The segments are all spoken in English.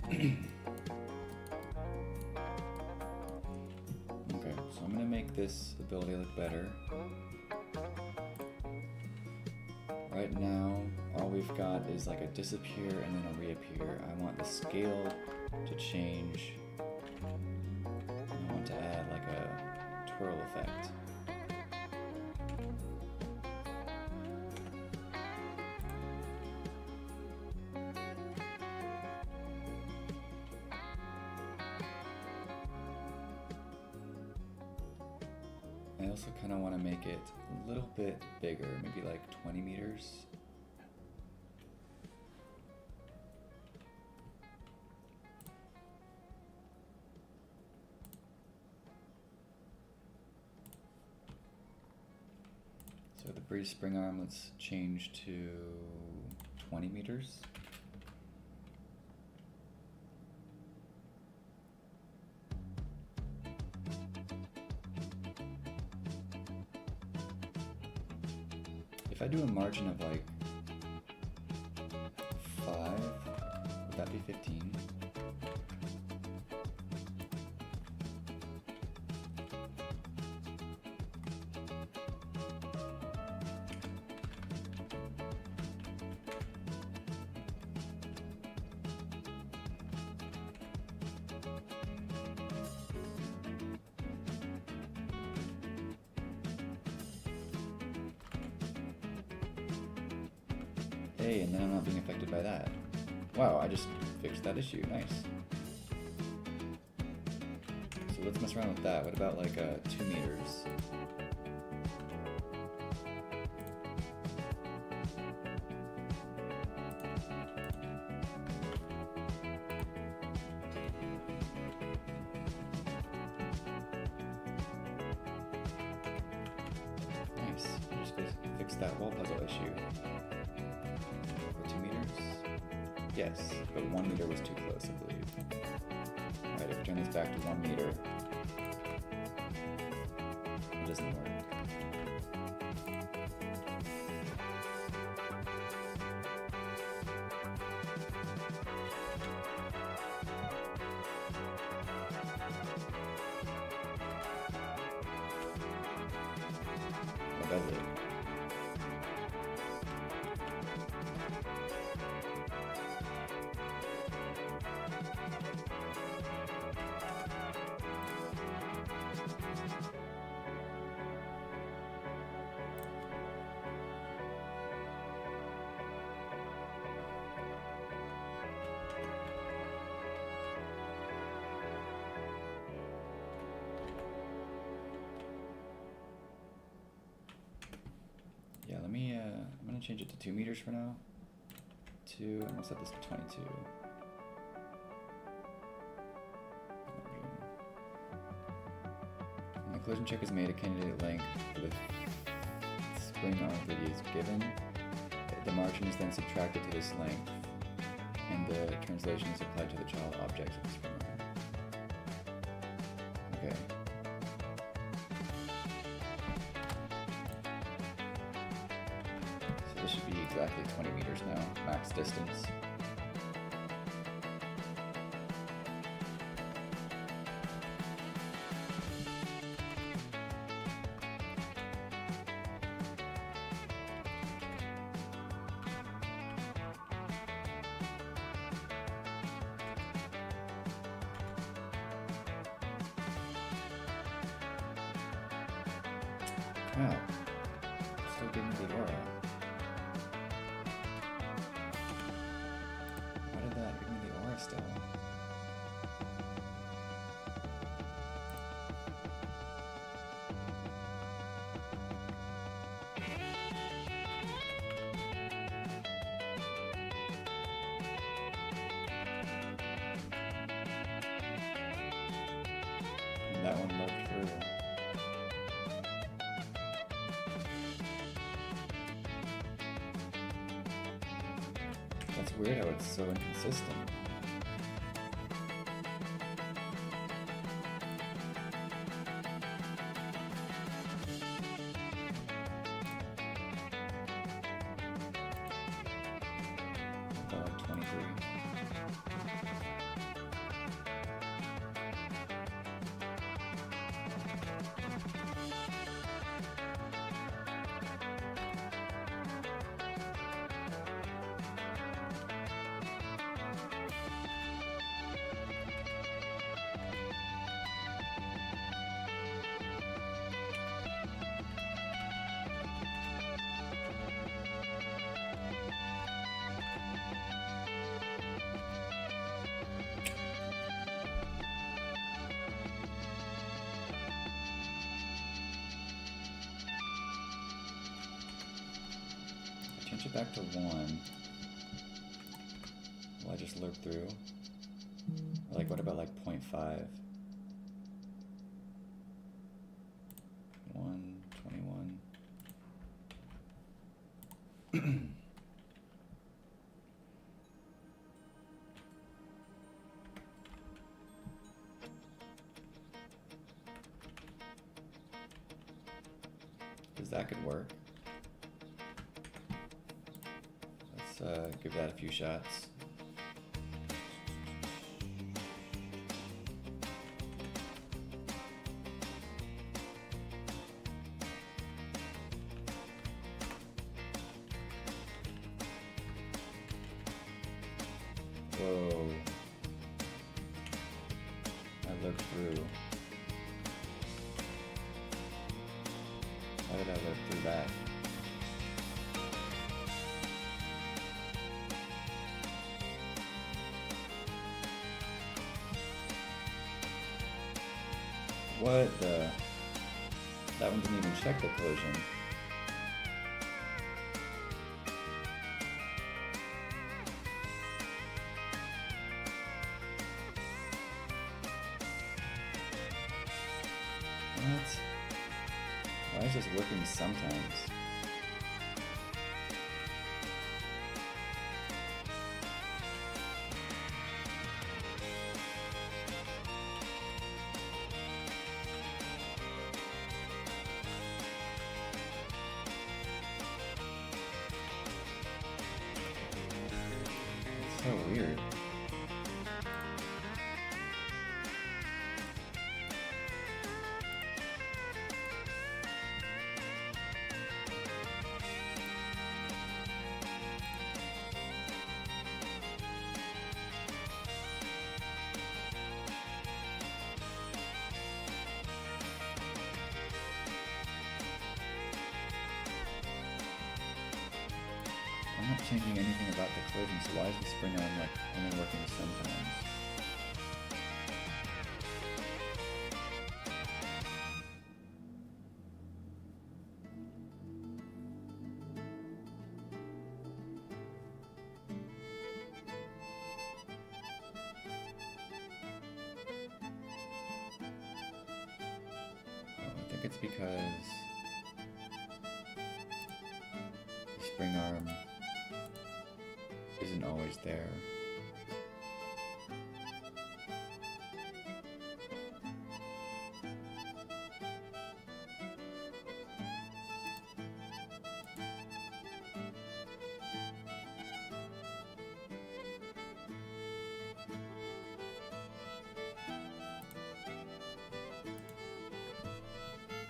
Okay, so I'm gonna make this ability look better. Right now, all we've got is like a disappear and then a reappear. I want the scale to change. And I want to add like a twirl effect. I also kind of want to make it a little bit bigger, maybe like 20 meters. So the breeze spring arm, let's change to 20 meters. If I do a margin of like 5, would that be 15? Hey, and then I'm not being affected by that. Wow, I just fixed that issue. Nice. So let's mess around with that. What about like 2 meters? Nice. I just fixed that wall puzzle issue. 2 meters? Yes, but 1 meter was too close, I believe. Alright, if we turn this back to 1 meter, it doesn't work. Or does it? Yeah, I'm gonna change it to 2 meters for now. 2, I'm gonna set this to 22. When the collision check is made, a candidate length for the spring arm video is given. The margin is then subtracted to this length, and the translation is applied to the child objects of the spring arm. Okay. This should be exactly 20 meters now, max distance. Wow, still giving me the aura. Why did that give me the aura still? And that one looked through. That's weird how it's so inconsistent. About 23. Change it back to 1. Will I just loop through? Or like, what about like 0.5? 121. Because that could work. Let's give that a few shots. Whoa. I looked through. Why did I look through that? What the? That one didn't even check the collision. What? Why is this working sometimes? It's so weird. I'm not changing anything about the collision, so why is the spring arm like only working sometimes? I think it's because the spring arm isn't always there.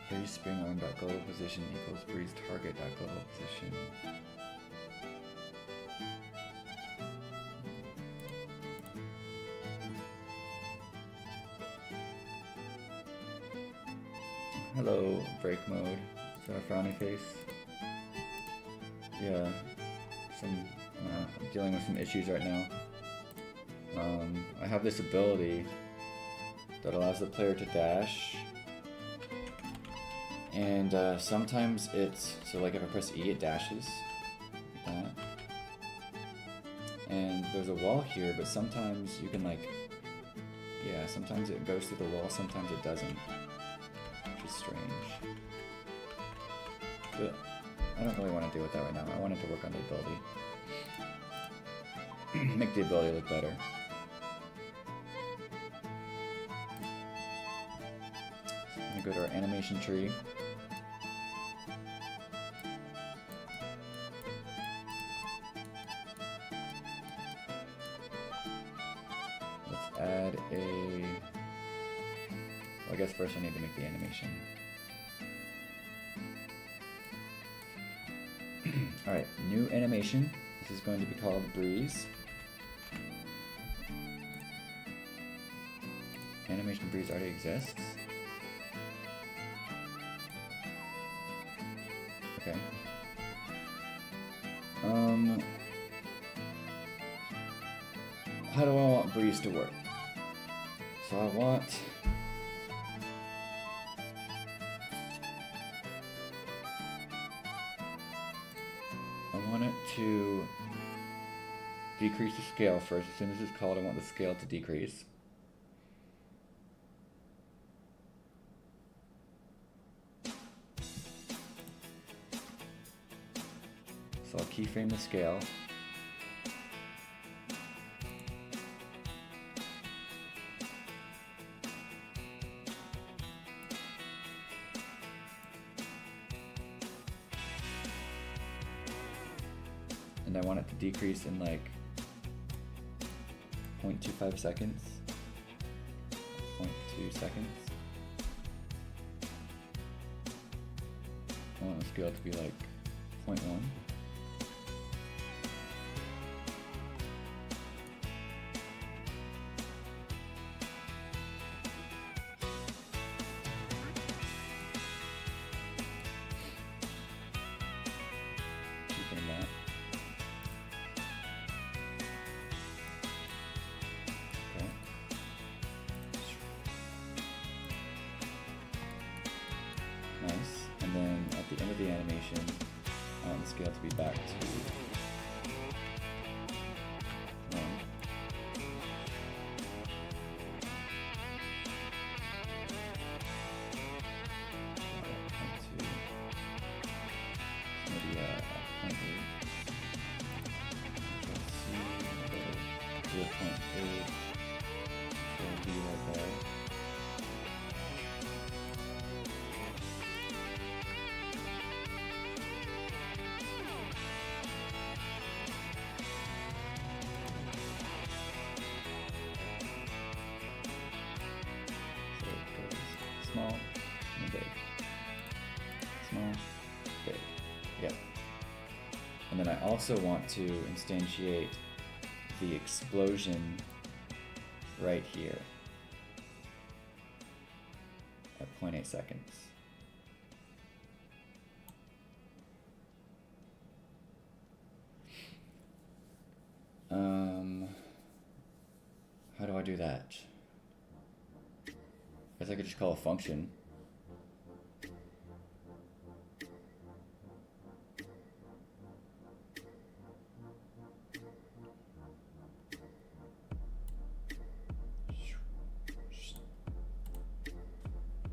Breeze spring arm dot global position equals breeze target dot global position. Hello, break mode. Is that a frowny face? Yeah, I'm dealing with some issues right now. I have this ability that allows the player to dash, and sometimes it's, so like if I press E it dashes, like that. And there's a wall here, but sometimes you can like, yeah, sometimes it goes through the wall, sometimes it doesn't. Strange. But I don't really want to deal with that right now. I wanted to work on the ability. Make the ability look better. So I'm going to go to our animation tree. Let's add a... Well, I guess first I need to make the animation. Alright, new animation. This is going to be called Breeze. Animation Breeze already exists. Okay. How do I want Breeze to work? So I want want it to decrease the scale first. As soon as it's called, I want the scale to decrease. So I'll keyframe the scale. And I want it to decrease in like 0.25 seconds, 0.2 seconds. I want the scale to be like 0.1. Keeping that. Okay. Nice. And then at the end of the animation, I want the scale to be back to 1. Maybe 0.8. Let's see, 0.8 will be right there. So it goes small and big. Small, big. Yep. And then I also want to instantiate the explosion right here at 0.8 seconds. How do I do that? I guess I could just call a function.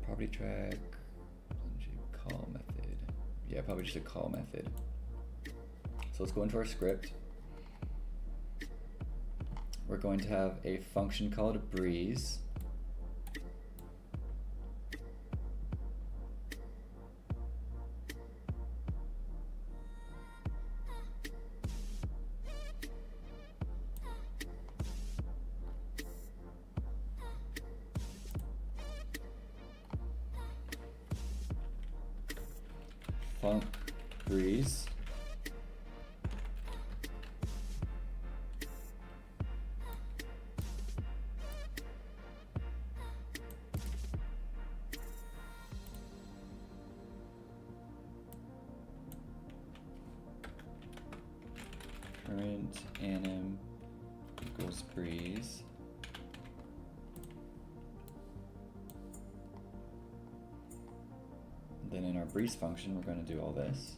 Property track, call method. Yeah, probably just a call method. So let's go into our script. We're going to have a function called breeze. Func breeze. Current anim equals breeze. Then in our breeze function, we're going to do all this.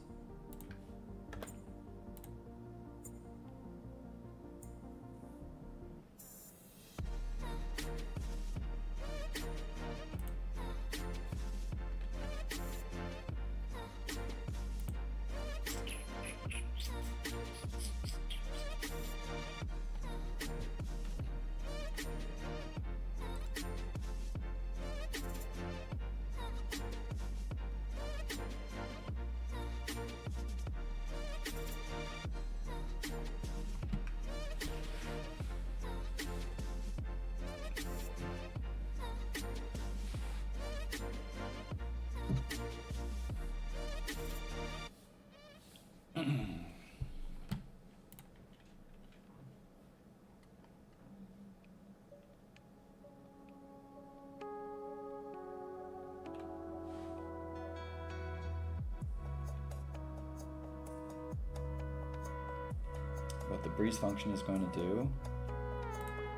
What the breeze function is going to do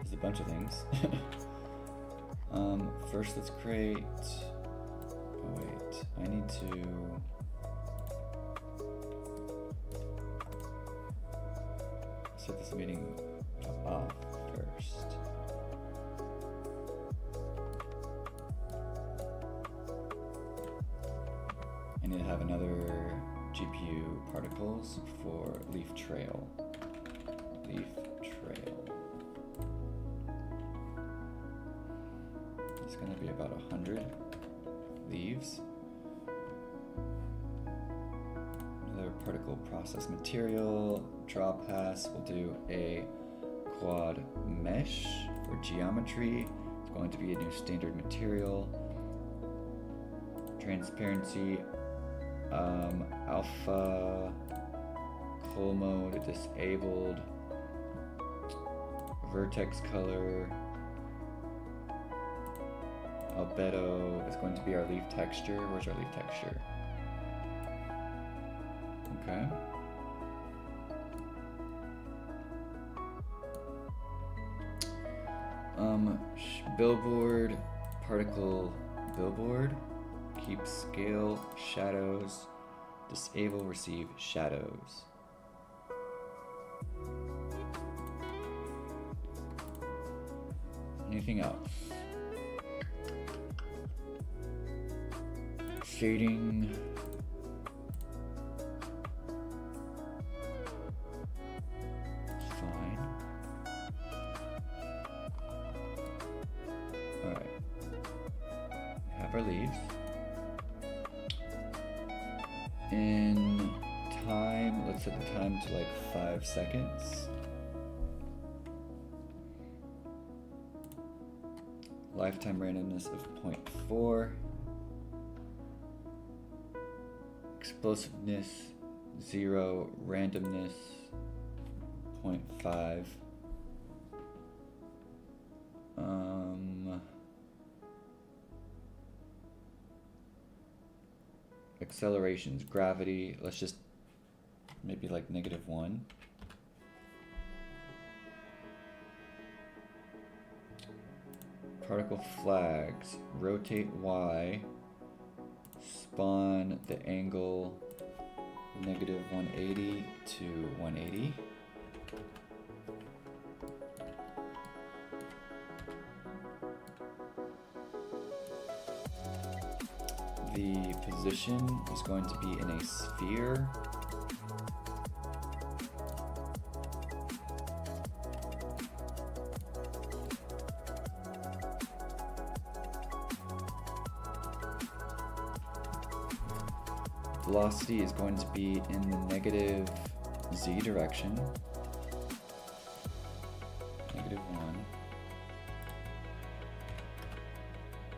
is a bunch of things. First, let's create. Oh wait, I need to. set this meeting off first. I need to have another GPU particles for leaf trail. Leaf trail. It's going to be about 100 leaves. Another particle process material. Draw pass. We'll do a quad mesh for geometry. It's going to be a new standard material. Transparency. Alpha. Cull mode disabled. Vertex color. Albedo is going to be our leaf texture. Where's our leaf texture? Okay. Billboard, particle billboard. Keep scale, shadows. Disable, receive shadows. Anything else? Shading. Fine. Alright. We have our leaves. In time, let's set the time to like 5 seconds. Lifetime randomness of 0.4. Explosiveness 0. Randomness 0.5. Accelerations, gravity, let's just maybe like -1. Particle flags, rotate Y, spawn the angle -180 to 180. The position is going to be in a sphere. Velocity is going to be in the -z direction. -1.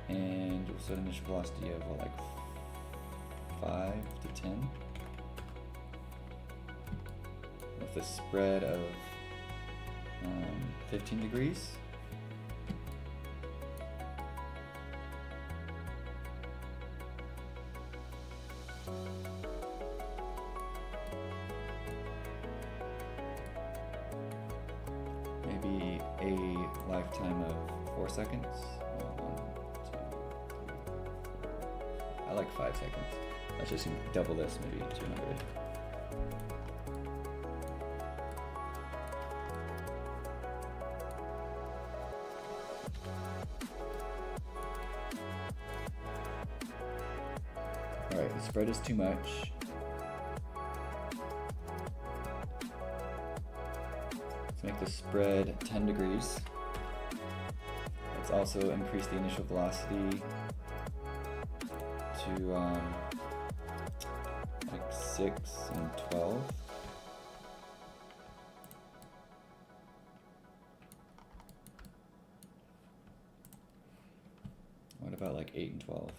And we'll set initial velocity of like 5 to 10. With a spread of 15 degrees. Maybe a lifetime of 4 seconds. 1, 2, 3. I like 5 seconds. Let's just double this, maybe 200. Alright, the spread is too much. Let's make the spread 10 degrees. Let's also increase the initial velocity to like 6 and 12. What about like 8 and 12?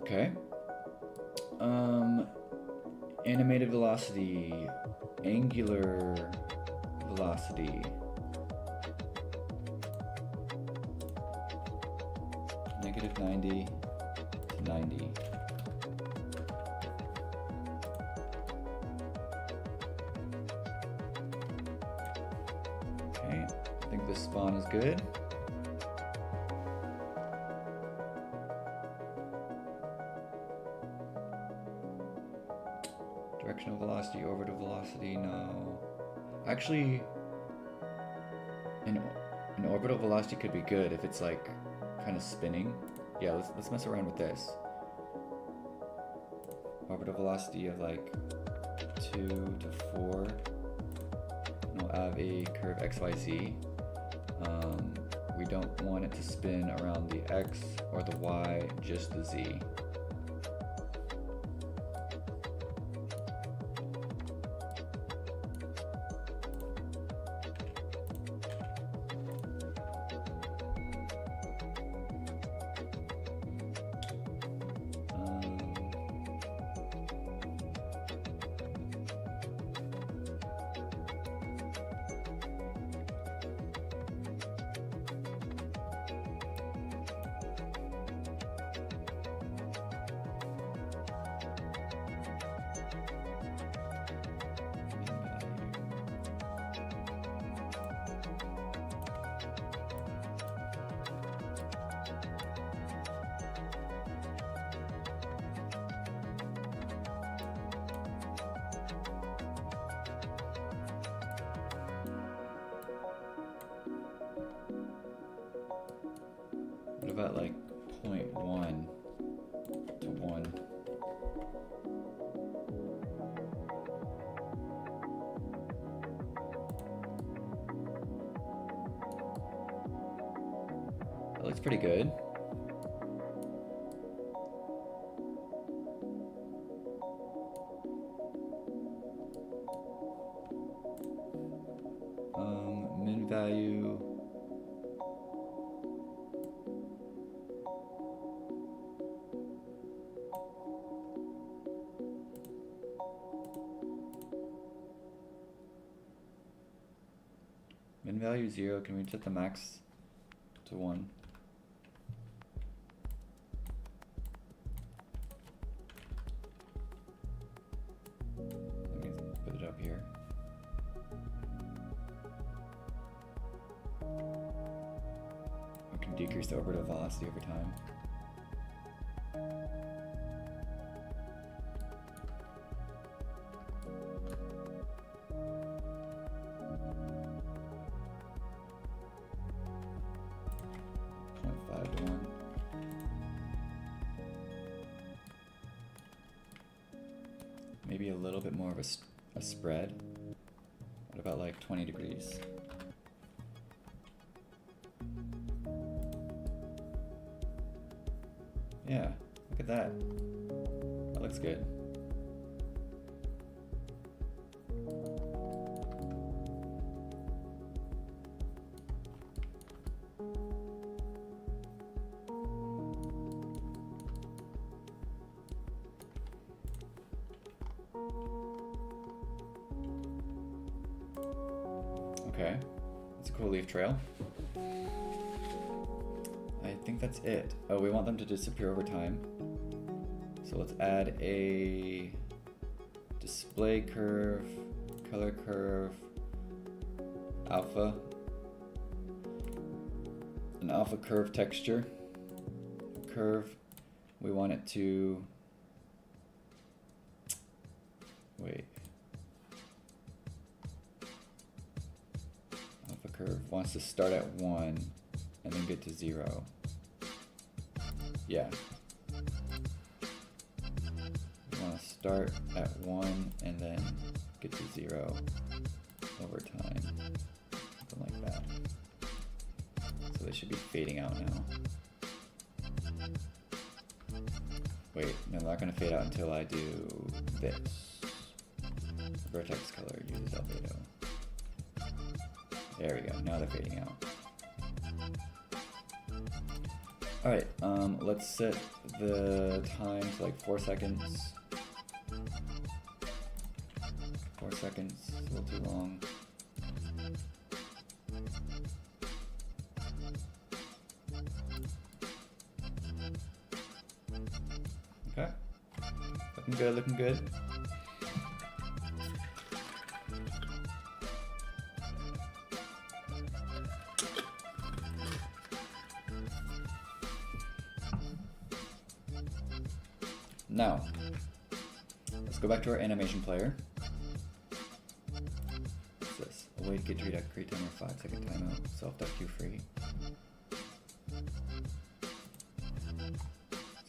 Okay. Animated velocity, angular velocity. -90 to 90. Okay, I think the spawn is good. Directional velocity, orbital velocity, no. Actually, an orbital velocity could be good if it's like kind of spinning. Yeah, let's mess around with this. Orbital velocity of like 2 to 4. And we'll have a curve XYZ. We don't want it to spin around the X or the Y, just the Z. What about like 0.1 to 1? That looks pretty good. Min value. Min value 0, can we set the max to 1? Let me put it up here. We can decrease the orbital velocity over time. Maybe a little bit more of a spread. What about like 20 degrees? Yeah, look at that. That looks good. Okay, that's a cool leaf trail. I think that's it. Oh, we want them to disappear over time. So let's add a display curve, color curve, alpha, an alpha curve texture. Curve, we want it to, wait. Alpha curve wants to start at 1 and then get to 0. Yeah. We want to start at 1 and then get to 0 over time. Something like that. So they should be fading out now. Wait, no, they're not going to fade out until I do this. Vertex color uses albedo. There we go, now they're fading out. Alright, let's set the time to like 4 seconds. 4 seconds, a little too long. Okay, looking good, looking good. Now, let's go back to our animation player. What's this? Await get read at create timer 5-second timeout. Self.queue free. Is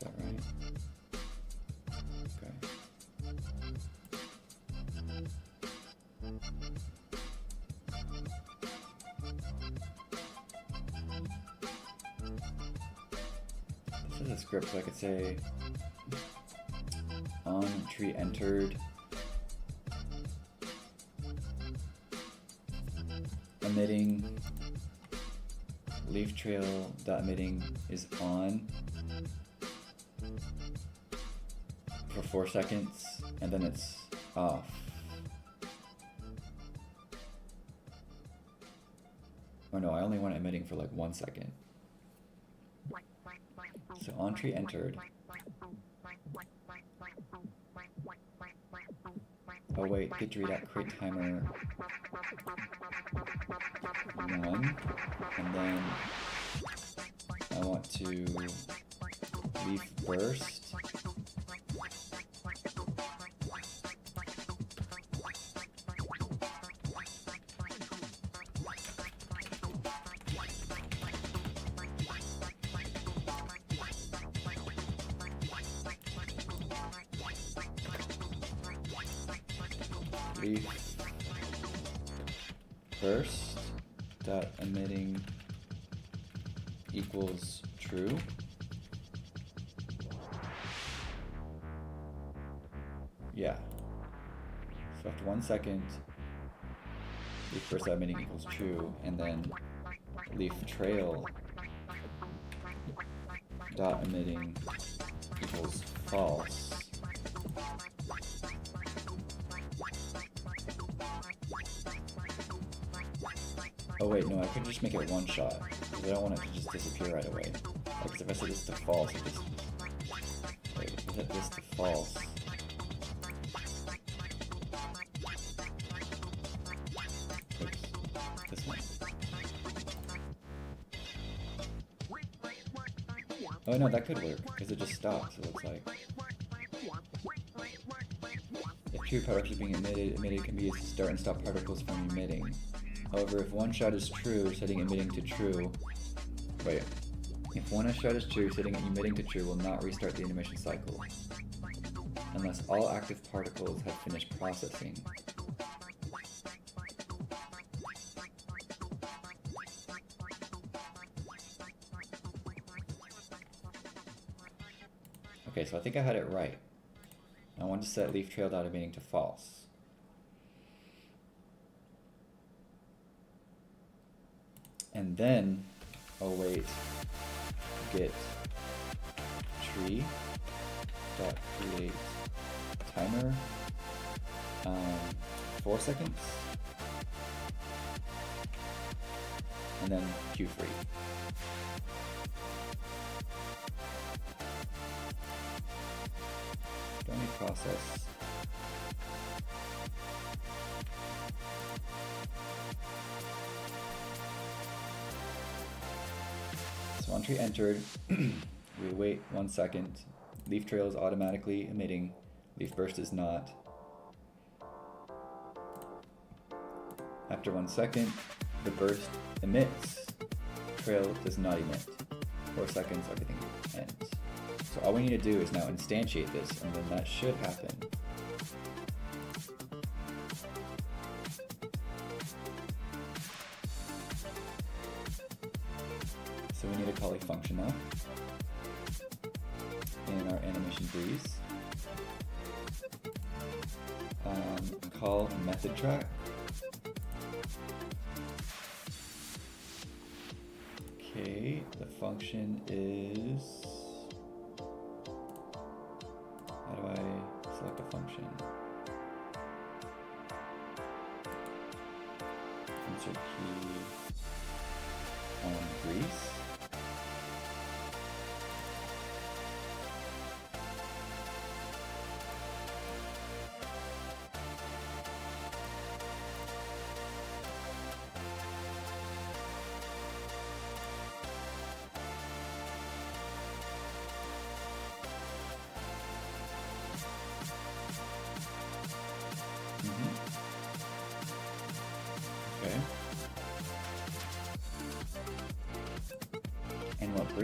that right? Okay. This is a script, so I could say on tree entered emitting leaf trail dot emitting is on for 4 seconds and then it's off. Oh no, I only want it emitting for like 1 second. So on tree entered. Oh wait, get to read out create timer 1, and then I want to leaf burst. Leaf burst dot emitting equals true. Yeah. So after 1 second, leaf burst dot emitting equals true, and then leaf trail dot emitting equals false. Oh wait, no, I could just make it one shot, because I don't want it to just disappear right away. Because if I set this to false, it just... Wait, if I set this to false... Oops, this one. Oh no, that could work, because it just stops, it looks like. If true particles are being emitted can be used to start and stop particles from emitting. However, if one shot is true, setting emitting to true... Wait. If one shot is true, setting emitting to true will not restart the animation cycle, unless all active particles have finished processing. Okay, so I think I had it right. I want to set leaf trail dot emitting to false. And then await get tree dot create timer 4 seconds, and then queue free. Don't need process. So on tree entered, we wait 1 second. Leaf trail is automatically emitting. Leaf burst is not. After 1 second, the burst emits. Trail does not emit. 4 seconds, everything ends. So all we need to do is now instantiate this, and then that should happen. So we need to call a function now in our animation breeze. Call method track. Okay, the function is... How do I select a function? Insert key on breeze.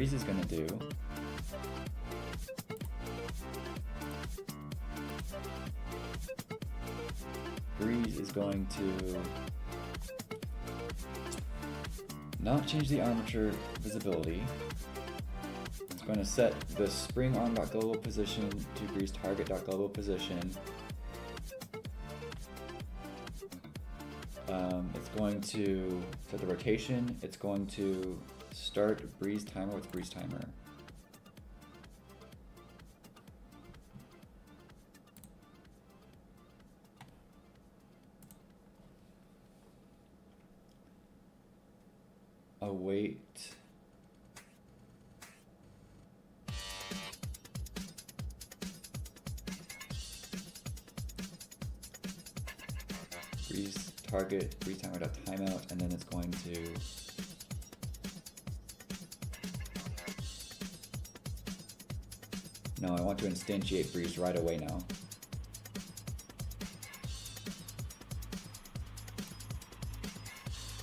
Breeze is gonna do Breeze is going to not change the armature visibility. It's going to set the spring arm.global position to Breeze target.global position. It's going to set the rotation. It's going to start Breeze timer with Breeze timer. Await Breeze target Breeze timer.timeout, and then it's going to no, I want to instantiate Breeze right away now.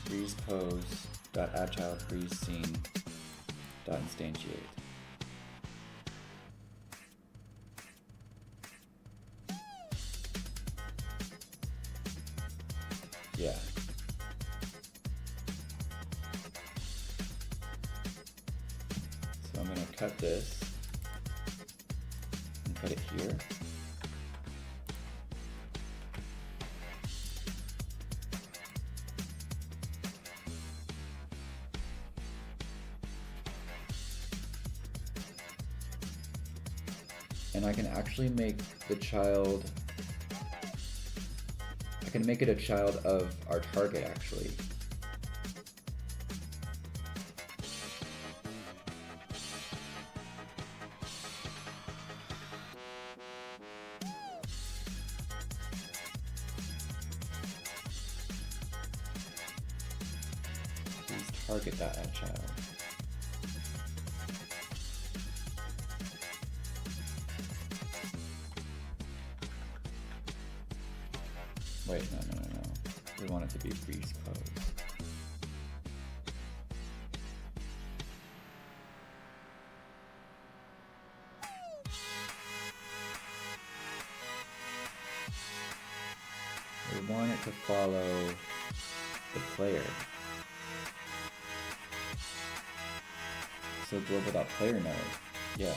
Breeze pose dot add child Breeze scene dot instantiate. Yeah. So I'm gonna cut this and put it here. And I can actually make the child, I can make it a child of our target actually. Please target that add child. Wait, no. We want it to be Breeze pose. We want it to follow the player. So global.player node, yeah.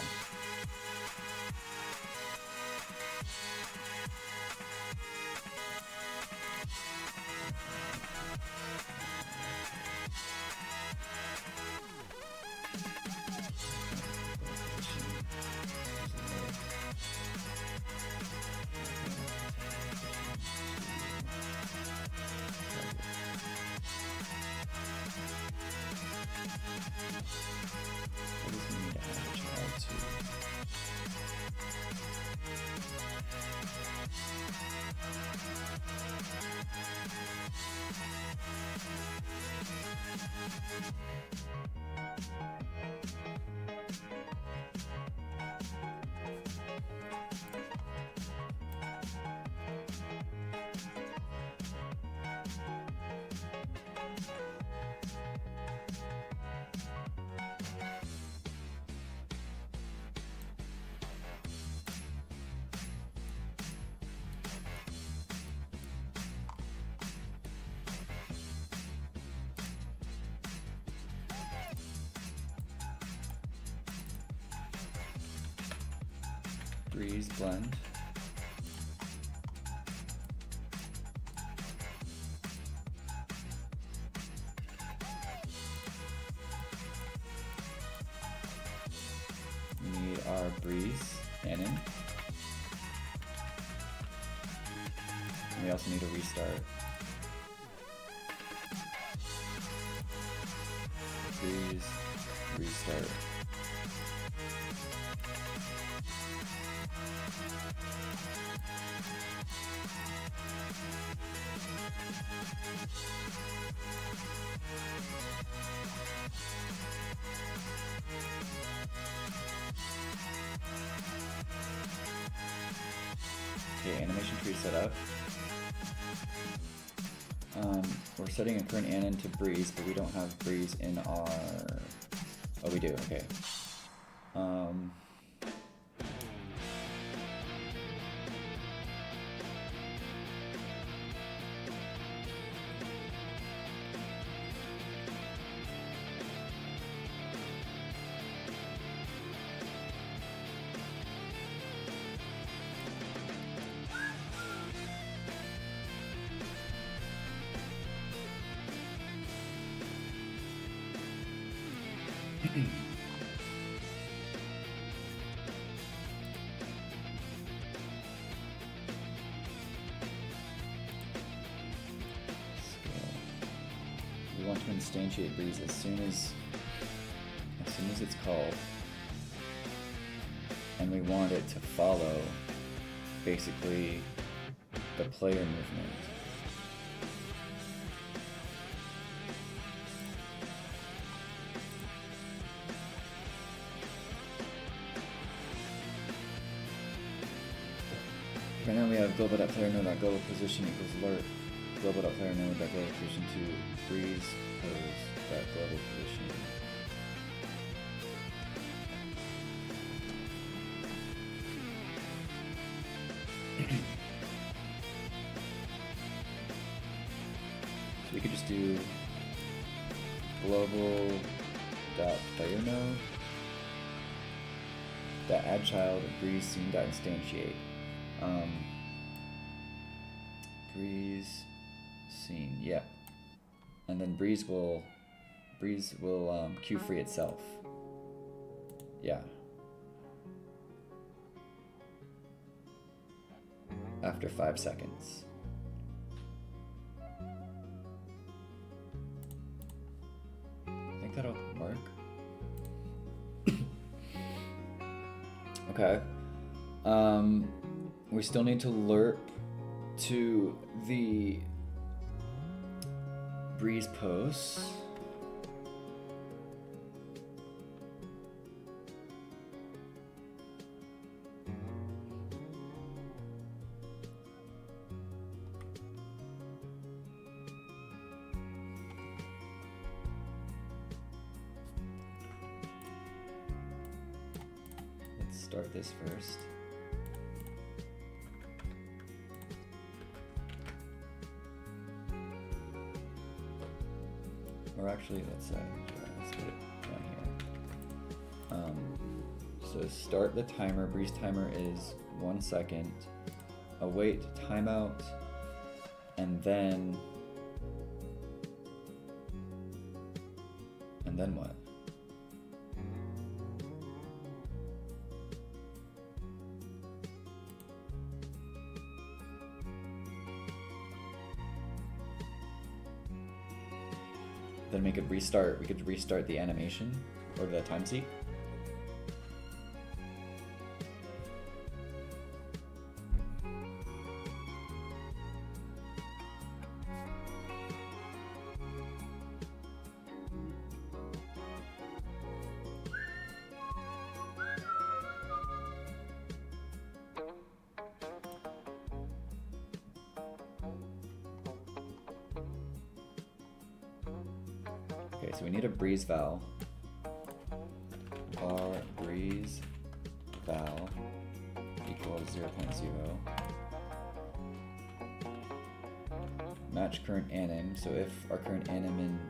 Breeze blend. We need our Breeze Anon. And we also need a restart. Breeze, restart. Okay, animation tree set up. We're setting a current anon to Breeze, but we don't have Breeze in our Oh, we do, okay. We want to instantiate Breeze as soon as it's called, and we want it to follow basically the player movement. Right now we have global.player node.global position equals alert. Global.player node.global position to Breeze pose that global position. So we could just do global.player node add child Breeze scene.instantiate. Breeze scene, yep. And then Breeze will queue free itself. Yeah. After 5 seconds. I think that'll work. Okay. We still need to lerp to the Breeze post. Let's start this first. Or actually, let's put it down here. So start the timer. Breeze timer is 1 second. Await timeout, and then what? Then we could restart. We could restart the animation or the time seek. Okay, so we need a Breeze val. Var Breeze val equals 0.0. Match current anim. So if our current anim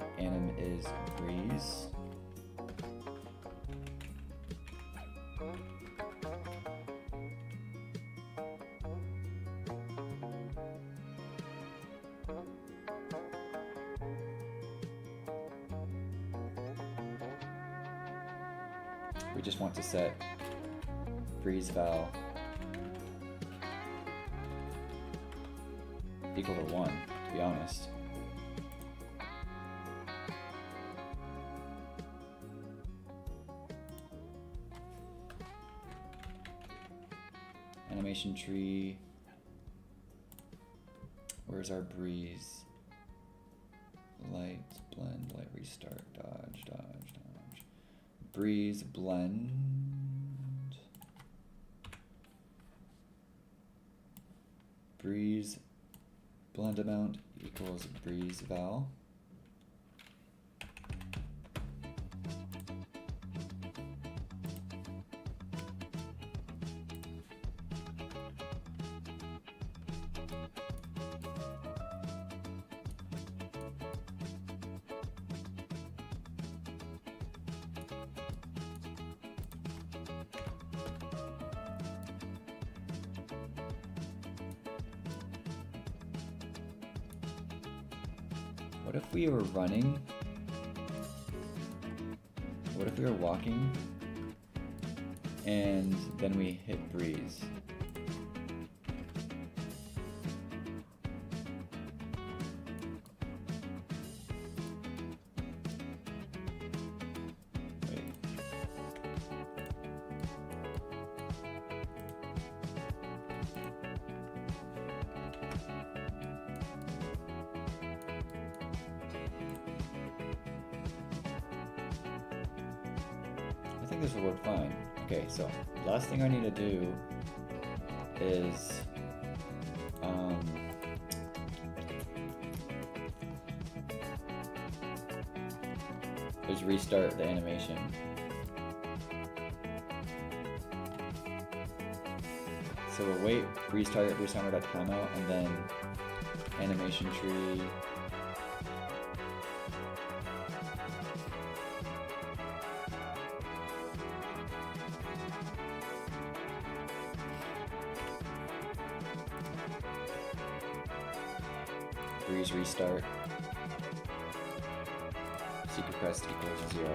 is Breeze, we just want to set Breeze val equal to 1, to be honest. Animation tree. Where's our Breeze? Light, blend, light, restart, dodge, dodge, dodge. Breeze blend. Breeze blend amount equals Breeze val. What if we were running? What if we were walking and then we hit breeze? I think this will work fine. Okay, so last thing I need to do is restart the animation. So we'll wait, restart timeout, and then animation tree. Breeze restart. Secret crest equals 0.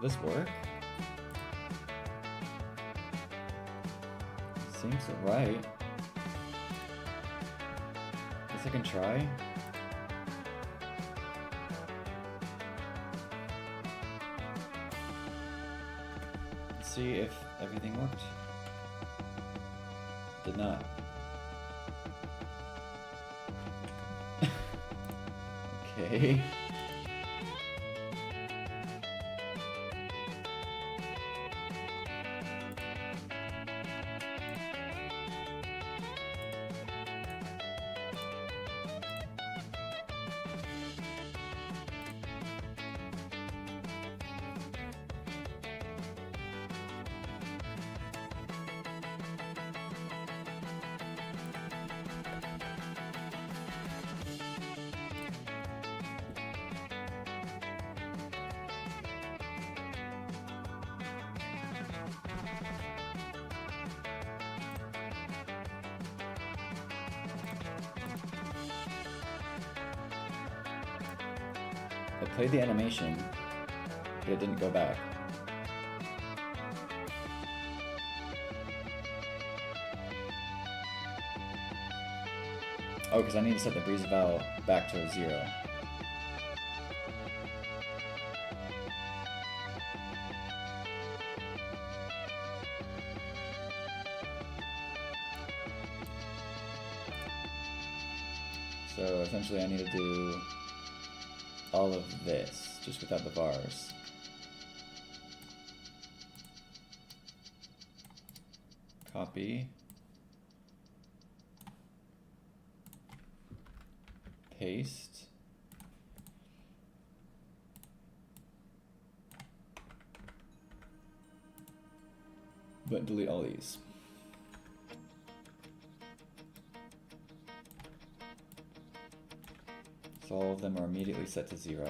This work? Seems right. Guess I can try. Let's see if everything worked. Did not. Okay. I played the animation, but it didn't go back. Oh, because I need to set the breeze valve back to 0. So essentially I need to do all of this, just without the bars. Copy. Paste. But delete all these. So all of them are immediately set to 0.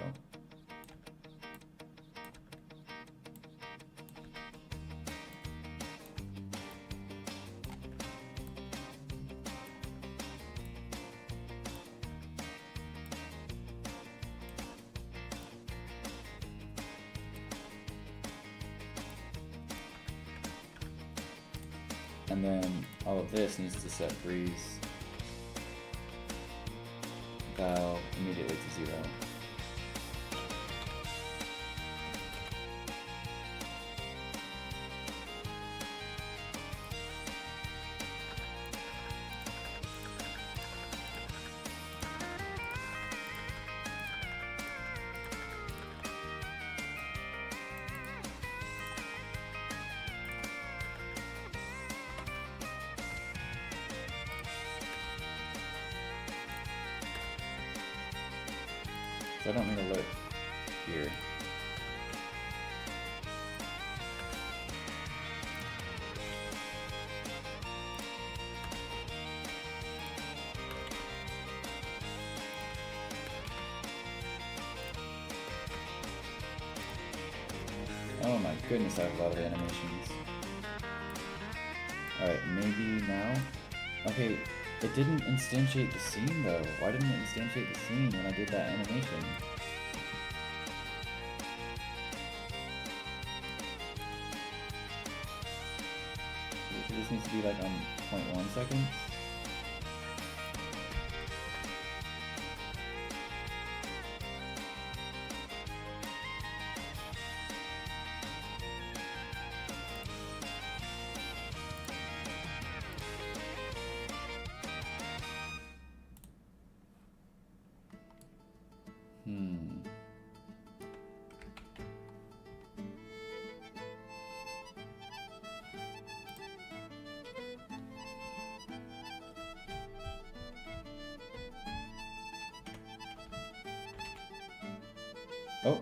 And then all of this needs to set breeze val immediately to 0. So I don't need to look here. Oh my goodness, I have a lot of animations. Alright, maybe now? Okay, it didn't instantiate the scene though. Why didn't it instantiate the scene when I did that animation? This needs to be like on 0.1 seconds. Oh,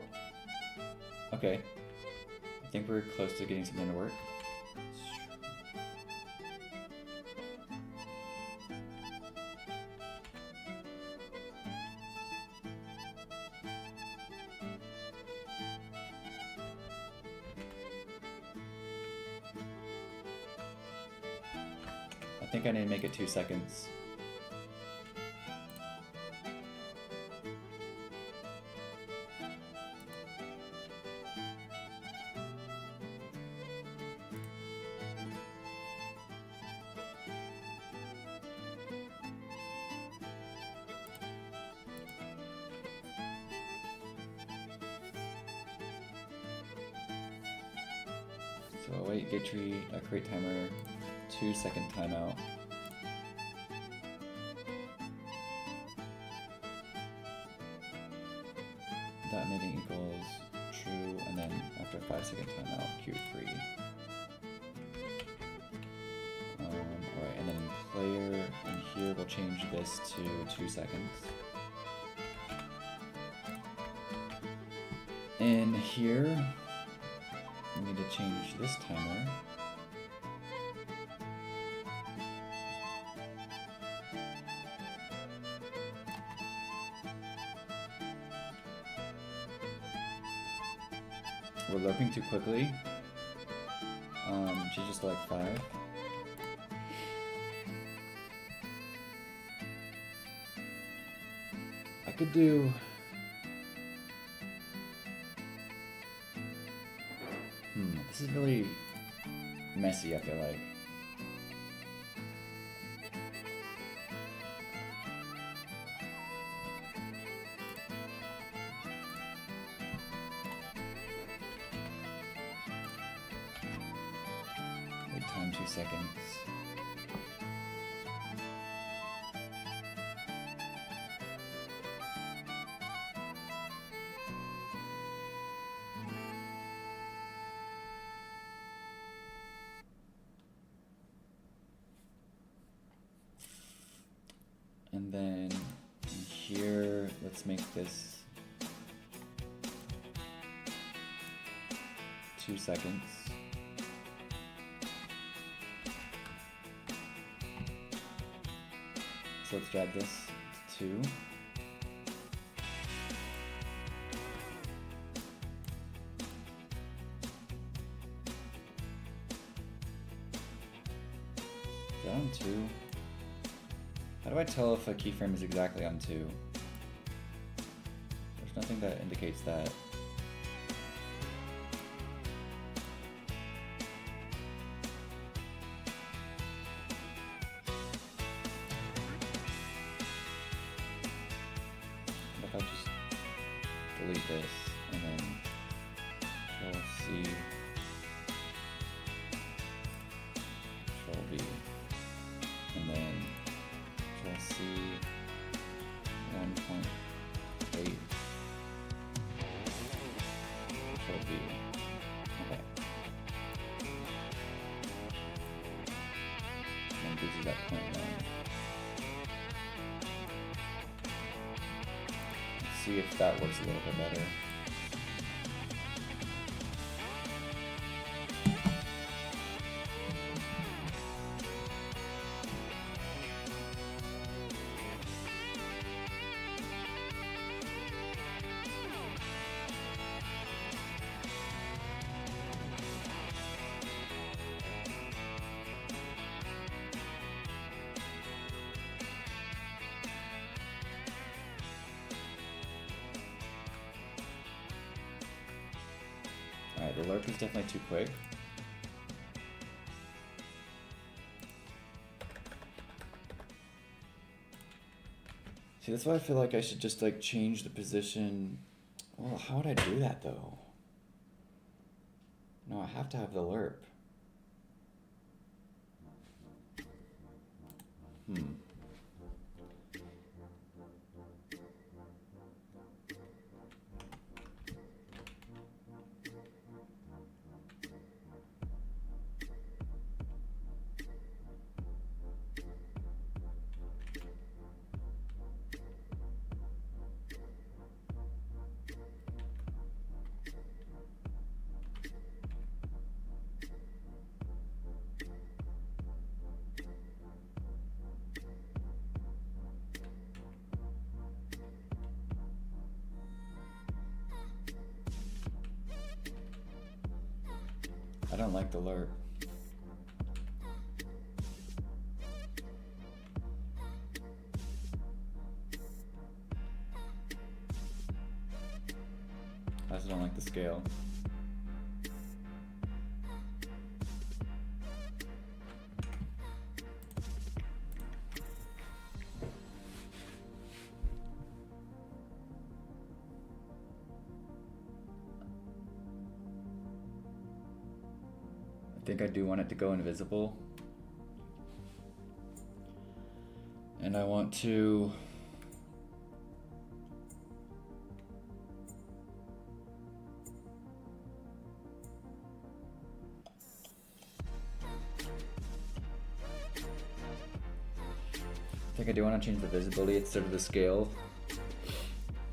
okay. I think we're close to getting something to work. I think I need to make it 2 seconds. So await gate tree, create timer, 2-second timeout. Dot emitting equals true, and then after 5-second timeout, Q3. Alright, and then in player, in here we'll change this to 2 seconds. In here, we need to change this timer. We're looping too quickly. Change this to like 5. I could do... This is really messy, I feel like. Wait time 2 seconds. And then here, let's make this 2 seconds. So let's drag this to 2. Is that on 2? How do I tell if a keyframe is exactly on 2? There's nothing that indicates that. this, and then Control C, Control V, and then Control C, 1.8, Control V. Okay. And gives you that 0.1. Let's see if that works a little bit better. Alright, the lerp is definitely too quick. See, that's why I feel like I should just like change the position. Well, how would I do that though? No, I have to have the lerp. I don't like the lerp. I also don't like the scale. I think I do want it to go invisible. And I want to change the visibility instead of the scale.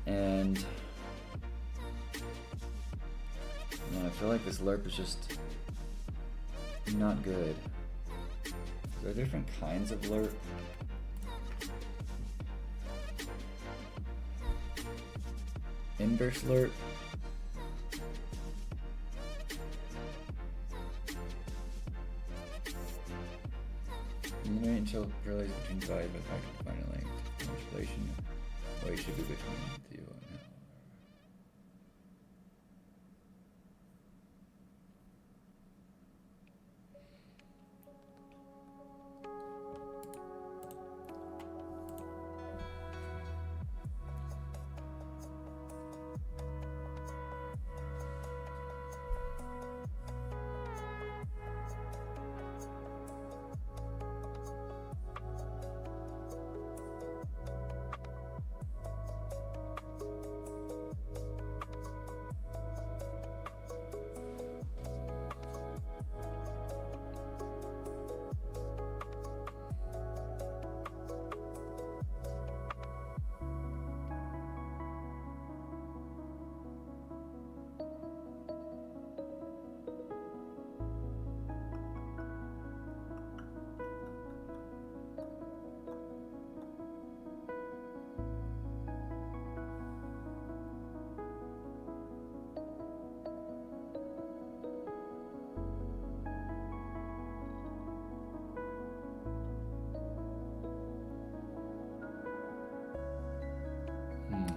And I feel like this lerp is just not good. There are different kinds of lerp. Inverse lerp. Eliminate until parallels between values by factor defining length. Manipulation. Weight should be between 0 and L.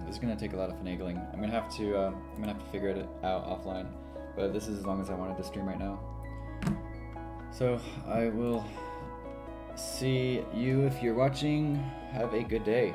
This is gonna take a lot of finagling. I'm gonna have to figure it out offline. But this is as long as I wanted to stream right now. So I will see you if you're watching. Have a good day.